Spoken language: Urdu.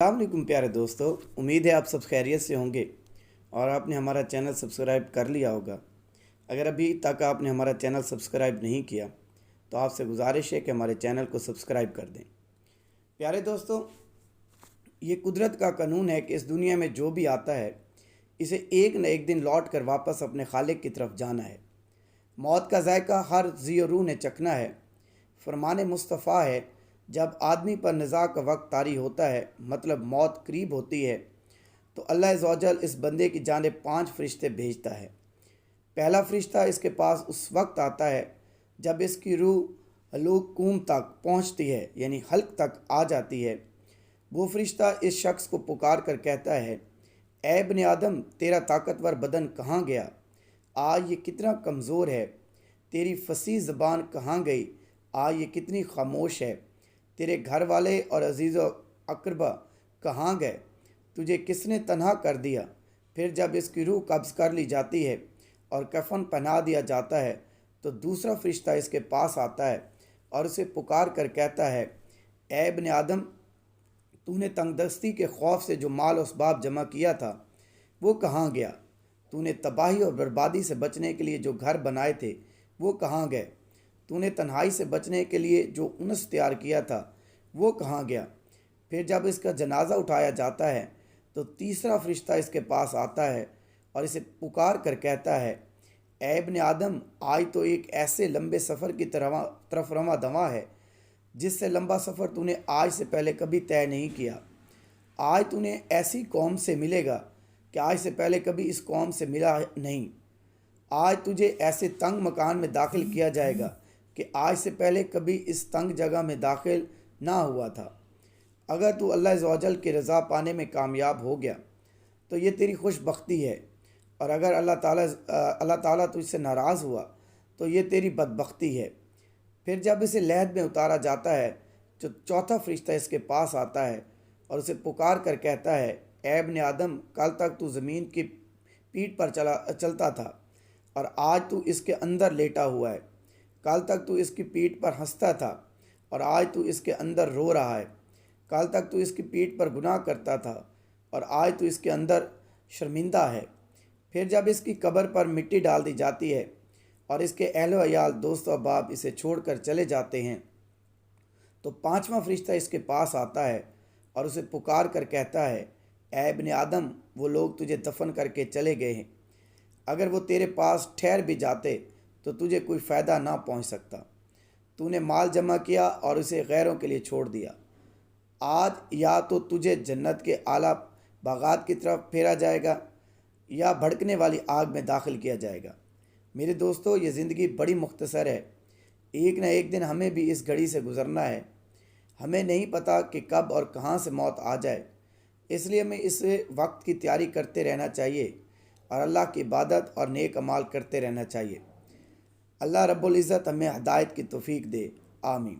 السلام علیکم پیارے دوستو، امید ہے آپ سب خیریت سے ہوں گے اور آپ نے ہمارا چینل سبسکرائب کر لیا ہوگا۔ اگر ابھی تک آپ نے ہمارا چینل سبسکرائب نہیں کیا تو آپ سے گزارش ہے کہ ہمارے چینل کو سبسکرائب کر دیں۔ پیارے دوستو، یہ قدرت کا قانون ہے کہ اس دنیا میں جو بھی آتا ہے اسے ایک نہ ایک دن لوٹ کر واپس اپنے خالق کی طرف جانا ہے۔ موت کا ذائقہ ہر ذی روح نے چکھنا ہے۔ فرمان مصطفیٰ ہے، جب آدمی پر نزاع کا وقت طاری ہوتا ہے، مطلب موت قریب ہوتی ہے، تو اللہ عز و جل اس بندے کی جانب 5 فرشتے بھیجتا ہے۔ پہلا فرشتہ اس کے پاس اس وقت آتا ہے جب اس کی روح حلقوم تک پہنچتی ہے، یعنی حلق تک آ جاتی ہے۔ وہ فرشتہ اس شخص کو پکار کر کہتا ہے، اے ابن آدم، تیرا طاقتور بدن کہاں گیا؟ آج یہ کتنا کمزور ہے۔ تیری فصیح زبان کہاں گئی؟ آج یہ کتنی خاموش ہے۔ تیرے گھر والے اور عزیز و اقربا کہاں گئے؟ تجھے کس نے تنہا کر دیا؟ پھر جب اس کی روح قبض کر لی جاتی ہے اور کفن پہنا دیا جاتا ہے تو دوسرا فرشتہ اس کے پاس آتا ہے اور اسے پکار کر کہتا ہے، اے ابن آدم، تو نے تنگ دستی کے خوف سے جو مال و اسباب جمع کیا تھا وہ کہاں گیا؟ تو نے تباہی اور بربادی سے بچنے کے لیے جو گھر بنائے تھے وہ کہاں گئے؟ تو نے تنہائی سے بچنے کے لیے جو انس تیار کیا تھا وہ کہاں گیا؟ پھر جب اس کا جنازہ اٹھایا جاتا ہے تو تیسرا فرشتہ اس کے پاس آتا ہے اور اسے پکار کر کہتا ہے، اے ابن آدم، آج تو ایک ایسے لمبے سفر کی طرف رواں دواں ہے جس سے لمبا سفر تو نے آج سے پہلے کبھی طے نہیں کیا۔ آج تو نے ایسی قوم سے ملے گا کہ آج سے پہلے کبھی اس قوم سے ملا نہیں۔ آج تجھے ایسے تنگ مکان میں داخل کیا جائے گا کہ آج سے پہلے کبھی اس تنگ جگہ میں داخل نہ ہوا تھا۔ اگر تو اللہ عز و جل کی رضا پانے میں کامیاب ہو گیا تو یہ تیری خوش بختی ہے، اور اگر اللہ تعالیٰ تجھ سے ناراض ہوا تو یہ تیری بدبختی ہے۔ پھر جب اسے لحد میں اتارا جاتا ہے تو چوتھا فرشتہ اس کے پاس آتا ہے اور اسے پکار کر کہتا ہے، اے ابن آدم، کل تک تو زمین کی پیٹھ پر چلتا تھا اور آج تو اس کے اندر لیٹا ہوا ہے۔ کل تک تو اس کی پیٹھ پر ہنستا تھا اور آج تو اس کے اندر رو رہا ہے۔ کل تک تو اس کی پیٹھ پر گناہ کرتا تھا اور آج تو اس کے اندر شرمندہ ہے۔ پھر جب اس کی قبر پر مٹی ڈال دی جاتی ہے اور اس کے اہل و عیال، دوست و احباب اسے چھوڑ کر چلے جاتے ہیں تو پانچواں فرشتہ اس کے پاس آتا ہے اور اسے پکار کر کہتا ہے، اے ابن آدم، وہ لوگ تجھے دفن کر کے چلے گئے ہیں۔ اگر وہ تیرے پاس ٹھہر بھی جاتے تو تجھے کوئی فائدہ نہ پہنچ سکتا۔ تو نے مال جمع کیا اور اسے غیروں کے لیے چھوڑ دیا۔ آج یا تو تجھے جنت کے اعلیٰ باغات کی طرف پھیرا جائے گا یا بھڑکنے والی آگ میں داخل کیا جائے گا۔ میرے دوستو، یہ زندگی بڑی مختصر ہے۔ ایک نہ ایک دن ہمیں بھی اس گھڑی سے گزرنا ہے۔ ہمیں نہیں پتہ کہ کب اور کہاں سے موت آ جائے، اس لیے ہمیں اس وقت کی تیاری کرتے رہنا چاہیے اور اللہ کی عبادت اور نیک اعمال کرتے رہنا چاہیے۔ اللہ رب العزت ہمیں ہدایت کی توفیق دے، آمین۔